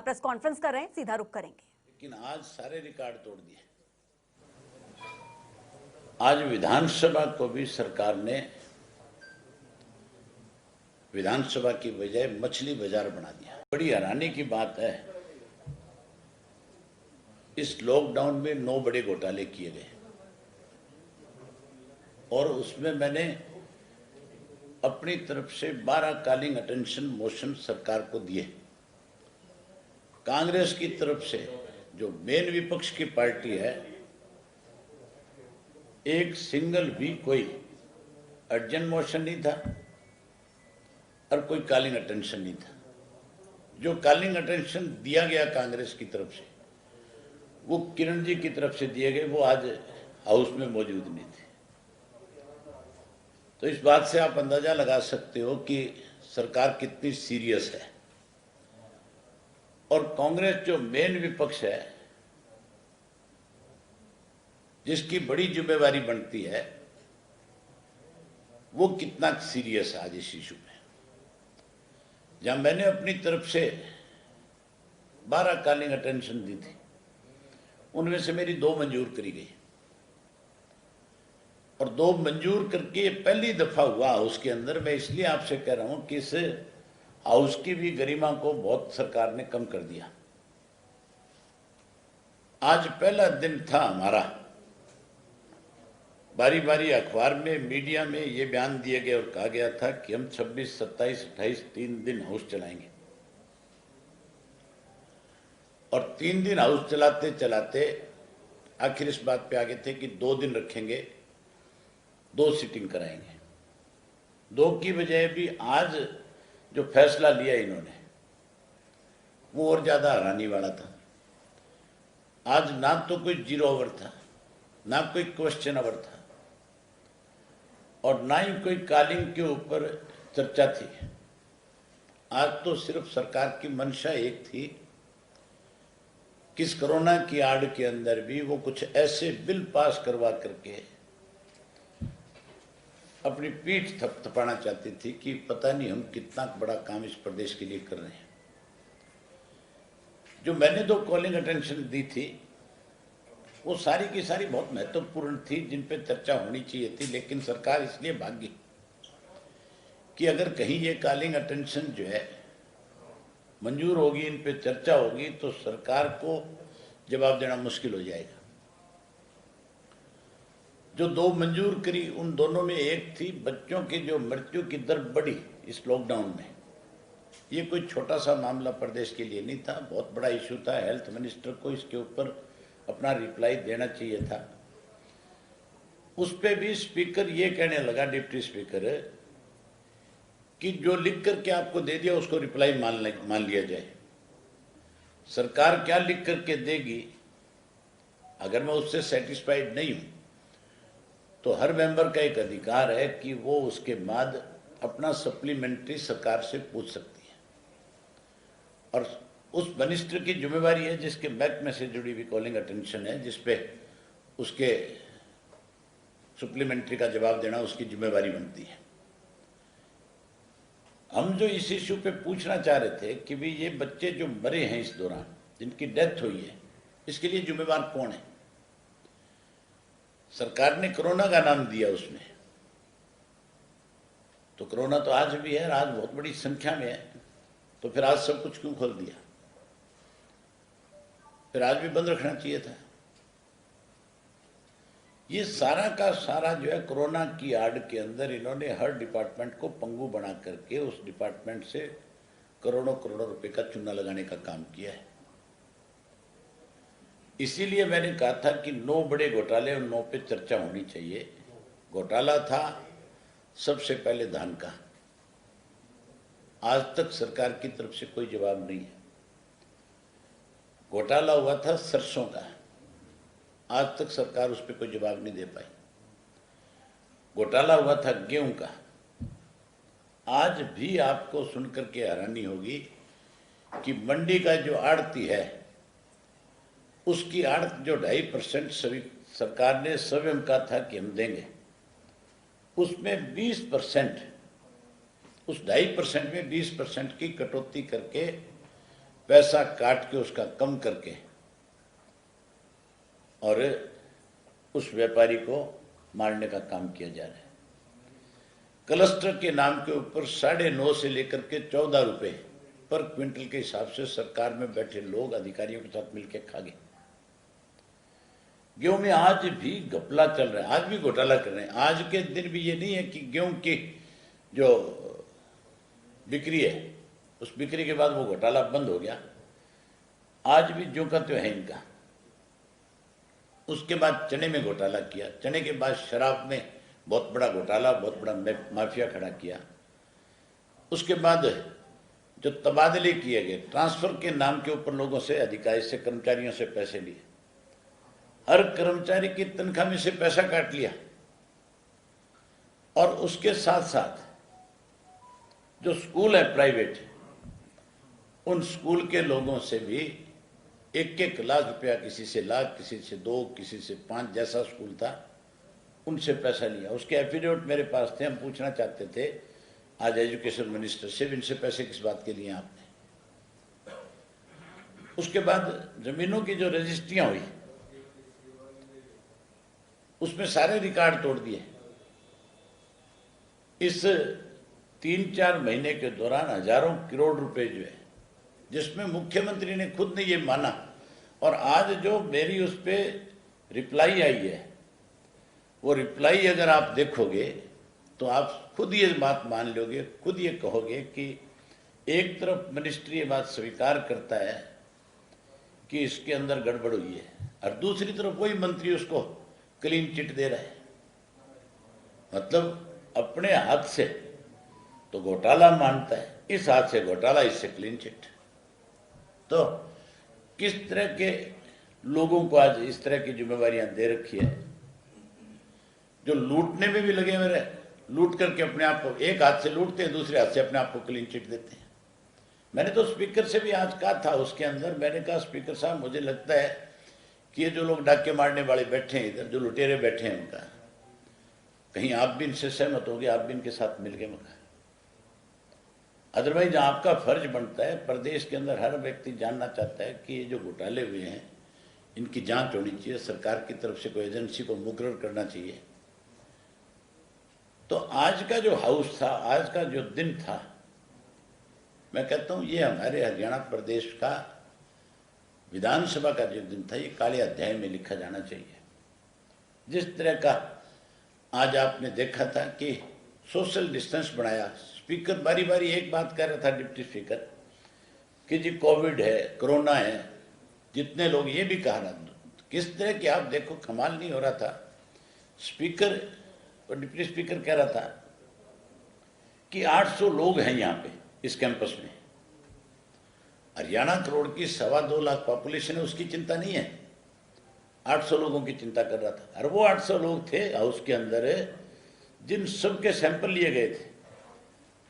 Press conference कर रहे हैं, सीधा रुख करेंगे। लेकिन आज सारे रिकॉर्ड तोड़ दिए। आज विधानसभा को भी सरकार ने विधानसभा की बजाय मछली बाजार बना दिया। बड़ी हैरानी की बात है, इस लॉकडाउन में 9 बड़े घोटाले किए गए और उसमें मैंने अपनी तरफ से 12 कॉलिंग अटेंशन मोशन सरकार को दिए। कांग्रेस की तरफ से जो मेन विपक्ष की पार्टी है, एक सिंगल भी कोई अर्जेंट मोशन नहीं था और कोई कॉलिंग अटेंशन नहीं था। जो कॉलिंग अटेंशन दिया गया कांग्रेस की तरफ से, वो किरण जी की तरफ से दिए गए, वो आज हाउस में मौजूद नहीं थे। तो इस बात से आप अंदाजा लगा सकते हो कि सरकार कितनी सीरियस है। और कांग्रेस जो मेन विपक्ष है, जिसकी बड़ी जिम्मेवारी बनती है, वो कितना सीरियस है आज इस इशू में। जहां मैंने अपनी तरफ से 12 कॉलिंग अटेंशन दी थी, उनमें से मेरी 2 मंजूर करी गई और 2 मंजूर करके ये पहली दफा हुआ हाउस के अंदर। मैं इसलिए आपसे कह रहा हूं कि इस हाउस की भी गरिमा को बहुत सरकार ने कम कर दिया। आज पहला दिन था हमारा, बारी बारी अखबार में, मीडिया में ये बयान दिए गए और कहा गया था कि हम 26, 27, 28 3 दिन हाउस चलाएंगे। और 3 दिन हाउस चलाते चलाते आखिर इस बात पे आ गए थे कि 2 दिन रखेंगे, 2 सिटिंग कराएंगे। 2 की बजाय भी आज जो फैसला लिया इन्होंने, वो और ज्यादा हैरानी वाला था। आज ना तो कोई जीरो ओवर था, ना कोई क्वेश्चन ओवर था और ना ही कोई कॉलिंग के ऊपर चर्चा थी। आज तो सिर्फ सरकार की मंशा एक थी कि इस कोरोना की आड़ के अंदर भी वो कुछ ऐसे बिल पास करवा करके अपनी पीठ थपथपाना चाहती थी कि पता नहीं हम कितना बड़ा काम इस प्रदेश के लिए कर रहे हैं। जो मैंने 2 कॉलिंग अटेंशन दी थी, वो सारी की सारी बहुत महत्वपूर्ण थी, जिन पे चर्चा होनी चाहिए थी। लेकिन सरकार इसलिए भाग गई कि अगर कहीं ये कॉलिंग अटेंशन जो है मंजूर होगी, इन पे चर्चा होगी, तो सरकार को जवाब देना मुश्किल हो जाएगा। जो 2 मंजूर करी, उन दोनों में एक थी बच्चों की जो मृत्यु की दर बढ़ी इस लॉकडाउन में। ये कोई छोटा सा मामला प्रदेश के लिए नहीं था, बहुत बड़ा इशू था। हेल्थ मिनिस्टर को इसके ऊपर अपना रिप्लाई देना चाहिए था। उस पे भी स्पीकर ये कहने लगा, डिप्टी स्पीकर, कि जो लिख करके आपको दे दिया उसको रिप्लाई मान लिया जाए। सरकार क्या लिख करके देगी, अगर मैं उससे सेटिस्फाइड नहीं हूं तो हर मेंबर का एक अधिकार है कि वो उसके बाद अपना सप्लीमेंट्री सरकार से पूछ सकती है। और उस मिनिस्टर की जिम्मेवारी है जिसके महकमे से जुड़ी हुई कॉलिंग अटेंशन है, जिसपे उसके सप्लीमेंट्री का जवाब देना उसकी जिम्मेवारी बनती है। हम जो इस इश्यू पे पूछना चाह रहे थे कि भी ये बच्चे जो मरे हैं इस दौरान, जिनकी डेथ हुई है, इसके लिए जिम्मेवार कौन है। सरकार ने कोरोना का नाम दिया उसमें, तो कोरोना तो आज भी है, आज बहुत बड़ी संख्या में है, तो फिर आज सब कुछ क्यों खोल दिया? फिर आज भी बंद रखना चाहिए था। ये सारा का सारा जो है कोरोना की आड़ के अंदर इन्होंने हर डिपार्टमेंट को पंगु बना करके उस डिपार्टमेंट से करोड़ों करोड़ों रुपए का चूना लगाने का काम किया है। इसीलिए मैंने कहा था कि 9 बड़े घोटाले और 9 पे चर्चा होनी चाहिए। घोटाला था सबसे पहले धान का, आज तक सरकार की तरफ से कोई जवाब नहीं है। घोटाला हुआ था सरसों का, आज तक सरकार उस पर कोई जवाब नहीं दे पाई। घोटाला हुआ था गेहूं का, आज भी आपको सुनकर के हैरानी होगी कि मंडी का जो आड़ती है, उसकी आड़त जो 2.5% सभी सरकार ने स्वयं कहा था कि हम देंगे, उसमें 20%, उस 2.5% में 20% की कटौती करके पैसा काट के उसका कम करके और उस व्यापारी को मारने का काम किया जा रहा है। क्लस्टर के नाम के ऊपर 9.5 से लेकर के 14 रुपए पर क्विंटल के हिसाब से सरकार में बैठे लोग अधिकारियों के साथ मिलकर खा गए। गेहूं में आज भी घपला चल रहा है, आज भी घोटाला कर रहे हैं। आज के दिन भी ये नहीं है कि गेहूं की जो बिक्री है उस बिक्री के बाद वो घोटाला बंद हो गया, आज भी ज्यों का त्यों है इनका। उसके बाद चने में घोटाला किया, चने के बाद शराब में बहुत बड़ा घोटाला, बहुत बड़ा माफिया खड़ा किया। उसके बाद जो तबादले किए गए, ट्रांसफर के नाम के ऊपर लोगों से, अधिकारी से, कर्मचारियों से पैसे लिए, हर कर्मचारी की तनख्वाह में से पैसा काट लिया। और उसके साथ साथ जो स्कूल है प्राइवेट, उन स्कूल के लोगों से भी 1-1 लाख रुपया, किसी से लाख, किसी से 2, किसी से 5, जैसा स्कूल था उनसे पैसा लिया। उसके एफिडेविट मेरे पास थे, हम पूछना चाहते थे आज एजुकेशन मिनिस्टर से, इनसे पैसे किस बात के लिए आपने। उसके बाद जमीनों की जो रजिस्ट्रियां हुई उसमें सारे रिकॉर्ड तोड़ दिए। इस 3-4 महीने के दौरान हजारों करोड़ रुपए जो है, जिसमें मुख्यमंत्री ने खुद ने ये माना। और आज जो मेरी उस पर रिप्लाई आई है, वो रिप्लाई अगर आप देखोगे तो आप खुद ये बात मान लोगे, खुद ये कहोगे कि एक तरफ मिनिस्ट्री ये बात स्वीकार करता है कि इसके अंदर गड़बड़ हुई है, और दूसरी तरफ वही मंत्री उसको क्लीन चिट दे रहा है। मतलब अपने हाथ से तो घोटाला मानता है, इस हाथ से घोटाला, इससे क्लीन चिट। तो किस तरह के लोगों को आज इस तरह की जिम्मेवारियां दे रखी है, जो लूटने में भी लगे हुए रहे, लूट करके अपने आप को, एक हाथ से लूटते हैं, दूसरे हाथ से अपने आप को क्लीन चिट देते हैं। मैंने तो स्पीकर से भी आज कहा था, उसके अंदर मैंने कहा, स्पीकर साहब मुझे लगता है कि ये जो लोग डाके मारने वाले बैठे हैं इधर, जो लुटेरे बैठे हैं, उनका कहीं आप भी इनसे सहमत होंगे, आप भी इनके साथ मिल गए मगर। अदरवाइज आपका फर्ज बनता है, प्रदेश के अंदर हर व्यक्ति जानना चाहता है कि ये जो घोटाले हुए हैं इनकी जांच होनी चाहिए, सरकार की तरफ से कोई एजेंसी को मुकर्रर करना चाहिए। तो आज का जो हाउस था, आज का जो दिन था, मैं कहता हूं ये हमारे हरियाणा प्रदेश का विधानसभा का जो दिन था, ये काले अध्याय में लिखा जाना चाहिए। जिस तरह का आज आपने देखा था कि सोशल डिस्टेंस बनाया, स्पीकर बारी बारी एक बात कह रहा था, डिप्टी स्पीकर, कि जी कोविड है, कोरोना है, जितने लोग, ये भी कहा रहा, किस तरह की, आप देखो कमाल नहीं हो रहा था। स्पीकर और डिप्टी स्पीकर कह रहा था कि 800 लोग हैं यहाँ पे इस कैंपस में। हरियाणा करोड़ की 2.25 लाख पॉपुलेशन है, उसकी चिंता नहीं है, 800 लोगों की चिंता कर रहा था। और वो 800 लोग थे हाउस के अंदर, जिन सबके सैंपल लिए गए थे,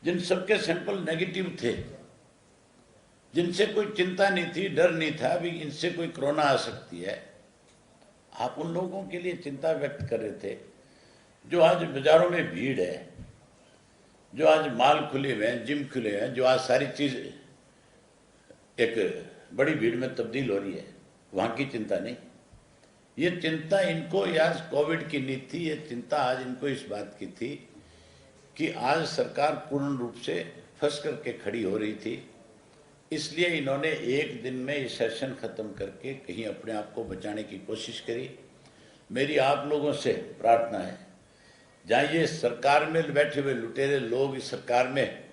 जिन सबके सैंपल नेगेटिव थे, जिनसे कोई चिंता नहीं थी, डर नहीं था अभी इनसे कोई कोरोना आ सकती है। आप उन लोगों के लिए चिंता व्यक्त कर रहे थे जो आज बाजारों में भीड़ है, जो आज माल खुले हुए हैं, जिम खुले हैं, जो आज सारी चीज एक बड़ी भीड़ में तब्दील हो रही है, वहां की चिंता नहीं। ये चिंता इनको आज कोविड की नहीं थी, ये चिंता आज इनको इस बात की थी कि आज सरकार पूर्ण रूप से फंस करके खड़ी हो रही थी। इसलिए इन्होंने एक दिन में ये सेशन खत्म करके कहीं अपने आप को बचाने की कोशिश करी। मेरी आप लोगों से प्रार्थना है, जहाँ ये सरकार में बैठे हुए लुटेरे लोग इस सरकार में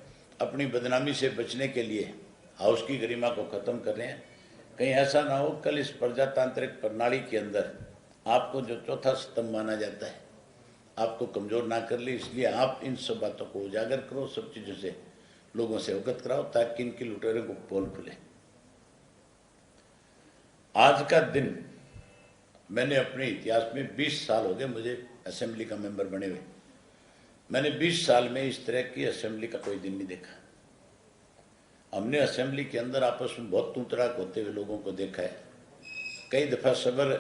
अपनी बदनामी से बचने के लिए हाउस की गरिमा को खत्म कर रहे हैं, कहीं ऐसा ना हो कल इस प्रजातांत्रिक प्रणाली के अंदर आपको जो चौथा स्तंभ माना जाता है आपको कमजोर ना कर ले। इसलिए आप इन सब बातों को उजागर करो, सब चीजों से लोगों से अवगत कराओ, ताकि इनके लुटेरों को पोल खुले। आज का दिन मैंने अपने इतिहास में 20 साल हो गए मुझे असेंबली का मेंबर बने हुए, मैंने 20 साल में इस तरह की असेंबली का कोई दिन नहीं देखा। हमने असेंबली के अंदर आपस में बहुत तू तड़ाक होते हुए लोगों को देखा है, कई दफा सबर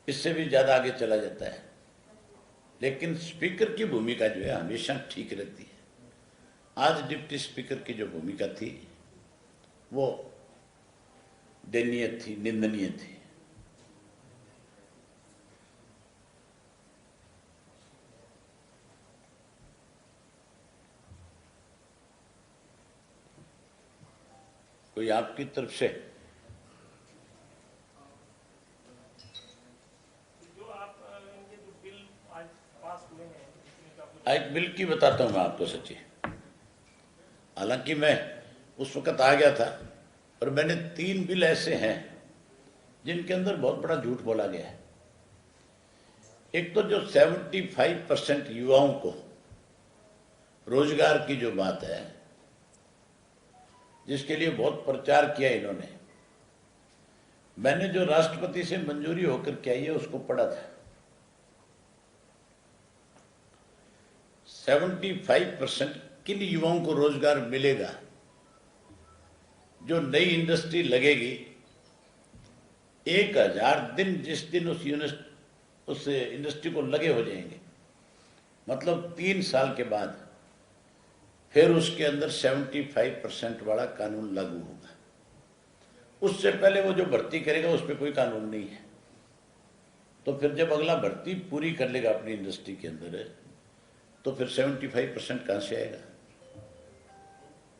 इससे भी ज्यादा आगे चला जाता है, लेकिन स्पीकर की भूमिका जो है हमेशा ठीक रहती है। आज डिप्टी स्पीकर की जो भूमिका थी वो दयनीय थी, निंदनीय थी। कोई आपकी तरफ से एक बिल की बताता हूं मैं आपको सच्ची। हालांकि मैं उस वक्त आ गया था और मैंने 3 बिल ऐसे हैं जिनके अंदर बहुत बड़ा झूठ बोला गया है। एक तो जो 75% युवाओं को रोजगार की जो बात है, जिसके लिए बहुत प्रचार किया इन्होंने, मैंने जो राष्ट्रपति से मंजूरी होकर के आई है उसको पढ़ा था। 75% किन युवाओं को रोजगार मिलेगा? जो नई इंडस्ट्री लगेगी, 1000 दिन जिस दिन उस इंडस्ट्री को लगे हो जाएंगे, मतलब 3 साल के बाद फिर उसके अंदर 75% वाला कानून लागू होगा। उससे पहले वो जो भर्ती करेगा उस पर कोई कानून नहीं है। तो फिर जब अगला भर्ती पूरी कर लेगा अपनी इंडस्ट्री के अंदर, तो फिर 75% कहां से आएगा?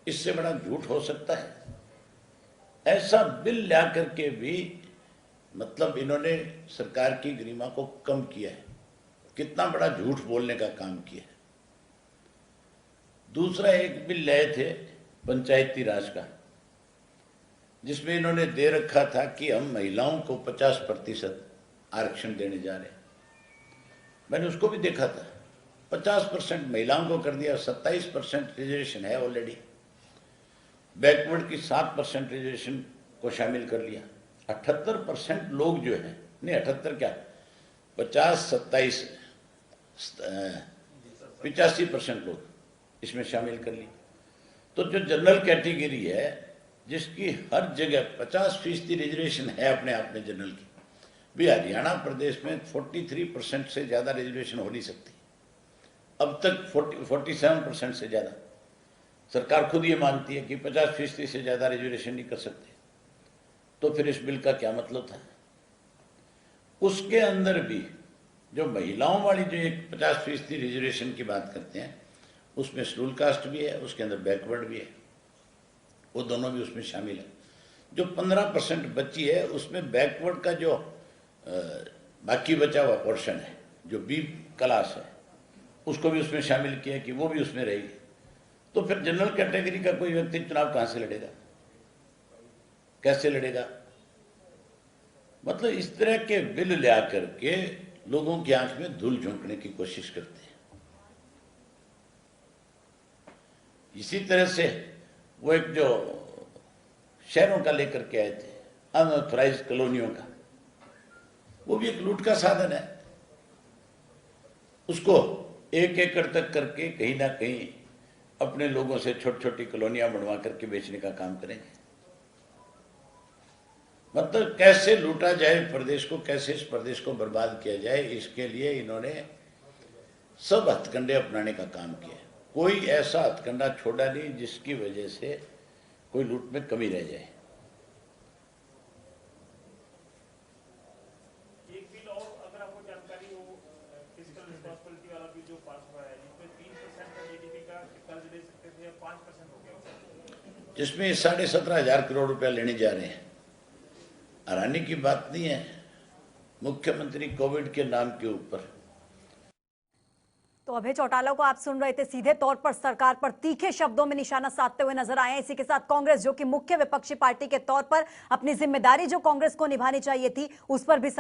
इससे बड़ा झूठ हो सकता है? ऐसा बिल ला करके भी मतलब इन्होंने सरकार की गरिमा को कम किया है। कितना बड़ा झूठ बोलने का काम किया है। दूसरा एक बिल लाए थे पंचायती राज का, जिसमें इन्होंने दे रखा था कि हम महिलाओं को 50% आरक्षण देने जा रहे हैं। मैंने उसको भी देखा था, 50% महिलाओं को कर दिया, 27% रिजर्वेशन है ऑलरेडी, बैकवर्ड की 7% रिजर्वेशन को शामिल कर लिया। 78% लोग जो है, नहीं 78 क्या, 50, 27, 85% लोग इसमें शामिल कर लिए। तो जो जनरल कैटेगरी है, जिसकी हर जगह 50% रिजर्वेशन है अपने आप में जनरल की, भी हरियाणा प्रदेश में 43% से ज्यादा रिजर्वेशन हो नहीं सकती। अब तक 47% से ज्यादा। सरकार खुद ये मानती है कि 50% से ज्यादा रिजर्वेशन नहीं कर सकते। तो फिर इस बिल का क्या मतलब था? उसके अंदर भी जो महिलाओं वाली जो एक 50% रिजर्वेशन की बात करते हैं, उसमें शेड्यूल कास्ट भी है, उसके अंदर बैकवर्ड भी है, वो दोनों भी उसमें शामिल है। जो 15% बची है, उसमें बैकवर्ड का जो बाकी बचा हुआ पोर्शन है, जो बी क्लास है, उसको भी उसमें शामिल किया कि वो भी उसमें रहेगी। तो फिर जनरल कैटेगरी का कोई व्यक्ति चुनाव कहां से लड़ेगा? कैसे लड़ेगा? मतलब इस तरह के बिल ले आकर के लोगों की आंख में धूल झोंकने की कोशिश करते हैं। इसी तरह से वो एक जो शहरों का लेकर के आए थे, अनऑथराइज्ड कॉलोनियों का, वो भी एक लूट का साधन है। उसको 1 एकड़ तक करके कहीं ना कहीं अपने लोगों से छोटी छोटी कॉलोनियां बनवा करके बेचने का काम करेंगे। मतलब कैसे लूटा जाए प्रदेश को, कैसे इस प्रदेश को बर्बाद किया जाए, इसके लिए इन्होंने सब हथकंडे अपनाने का काम किया। कोई ऐसा हथकंडा छोड़ा नहीं जिसकी वजह से कोई लूट में कमी रह जाए। एक बिल और अगर आपको जानकारी हो, फिस्कल रिस्पांसिबिलिटी वाला बिल जो पास हुआ है, जिसमें 3% जीडीपी का कर्ज ले सकते थे, 5% हो गया, जिसमें 17,500 करोड़ रुपया लेने जा रहे हैं। हैरानी की बात नहीं है, मुख्यमंत्री कोविड के नाम के ऊपर। तो अभय चौटाला को आप सुन रहे थे, सीधे तौर पर सरकार पर तीखे शब्दों में निशाना साधते हुए नजर आए हैं। इसी के साथ कांग्रेस, जो कि मुख्य विपक्षी पार्टी के तौर पर अपनी जिम्मेदारी जो कांग्रेस को निभानी चाहिए थी, उस पर भी